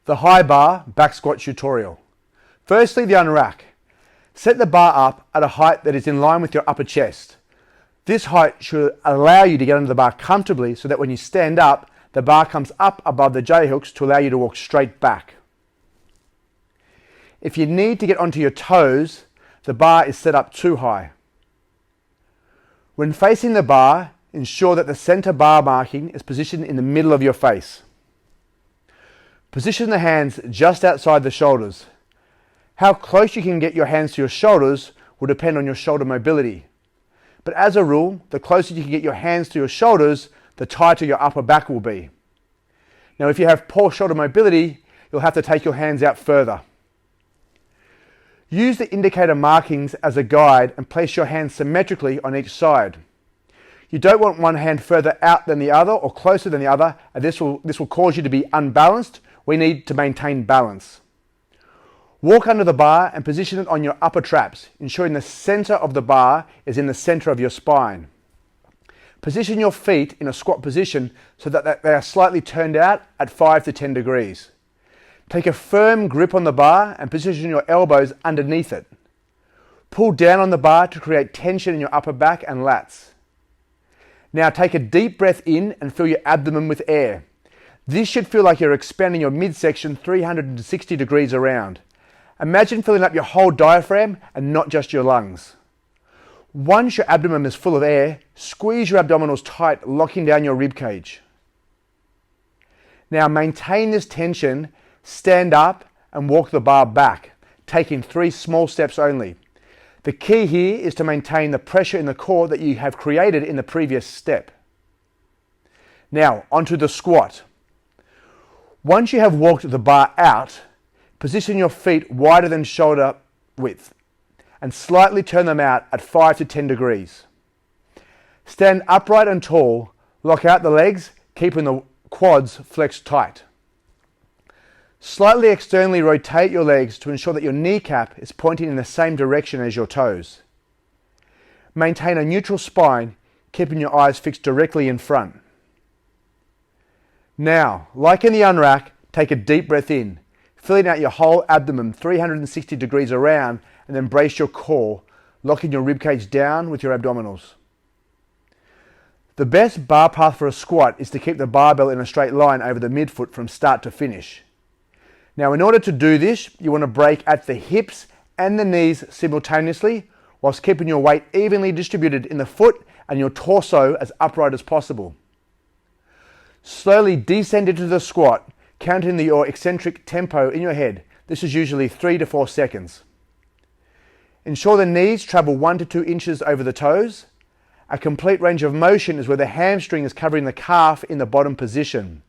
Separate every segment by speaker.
Speaker 1: The high bar back squat tutorial. Firstly, the unrack. Set the bar up at a height that is in line with your upper chest. This height should allow you to get under the bar comfortably so that when you stand up, the bar comes up above the J-hooks to allow you to walk straight back. If you need to get onto your toes, the bar is set up too high. When facing the bar, ensure that the center bar marking is positioned in the middle of your face. Position the hands just outside the shoulders. How close you can get your hands to your shoulders will depend on your shoulder mobility. But as a rule, the closer you can get your hands to your shoulders, the tighter your upper back will be. Now, if you have poor shoulder mobility, you'll have to take your hands out further. Use the indicator markings as a guide and place your hands symmetrically on each side. You don't want one hand further out than the other or closer than the other, and this will cause you to be unbalanced. We need to maintain balance. Walk under the bar and position it on your upper traps, ensuring the center of the bar is in the center of your spine. Position your feet in a squat position so that they are slightly turned out at 5 to 10 degrees. Take a firm grip on the bar and position your elbows underneath it. Pull down on the bar to create tension in your upper back and lats. Now take a deep breath in and fill your abdomen with air. This should feel like you're expanding your midsection 360 degrees around. Imagine filling up your whole diaphragm and not just your lungs. Once your abdomen is full of air, squeeze your abdominals tight, locking down your rib cage. Now maintain this tension, stand up and walk the bar back, taking 3 small steps only. The key here is to maintain the pressure in the core that you have created in the previous step. Now onto the squat. Once you have walked the bar out, position your feet wider than shoulder width and slightly turn them out at 5 to 10 degrees. Stand upright and tall, lock out the legs, keeping the quads flexed tight. Slightly externally rotate your legs to ensure that your kneecap is pointing in the same direction as your toes. Maintain a neutral spine, keeping your eyes fixed directly in front. Now, like in the unrack, take a deep breath in, filling out your whole abdomen 360 degrees around, and then brace your core, locking your ribcage down with your abdominals. The best bar path for a squat is to keep the barbell in a straight line over the midfoot from start to finish. Now, in order to do this, you want to break at the hips and the knees simultaneously, whilst keeping your weight evenly distributed in the foot and your torso as upright as possible. Slowly descend into the squat, counting your eccentric tempo in your head. This is usually 3 to 4 seconds. Ensure the knees travel 1 to 2 inches over the toes. A complete range of motion is where the hamstring is covering the calf in the bottom position.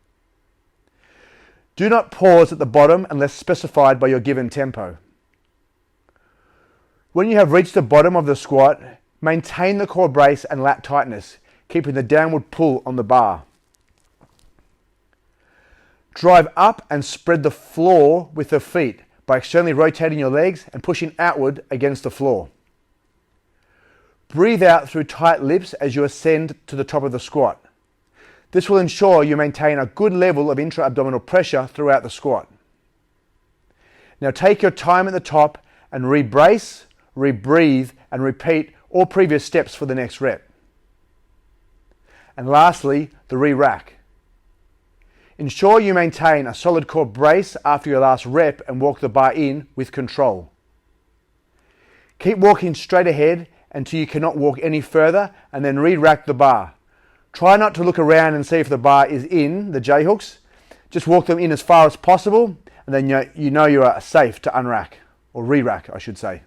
Speaker 1: Do not pause at the bottom unless specified by your given tempo. When you have reached the bottom of the squat, maintain the core brace and lat tightness, keeping the downward pull on the bar. Drive up and spread the floor with the feet by externally rotating your legs and pushing outward against the floor. Breathe out through tight lips as you ascend to the top of the squat. This will ensure you maintain a good level of intra-abdominal pressure throughout the squat. Now take your time at the top and re-brace, re-breathe and repeat all previous steps for the next rep. And lastly, the re-rack. Ensure you maintain a solid core brace after your last rep and walk the bar in with control. Keep walking straight ahead until you cannot walk any further and then re-rack the bar. Try not to look around and see if the bar is in the J-hooks. Just walk them in as far as possible and then you know you are safe to unrack, or re-rack I should say.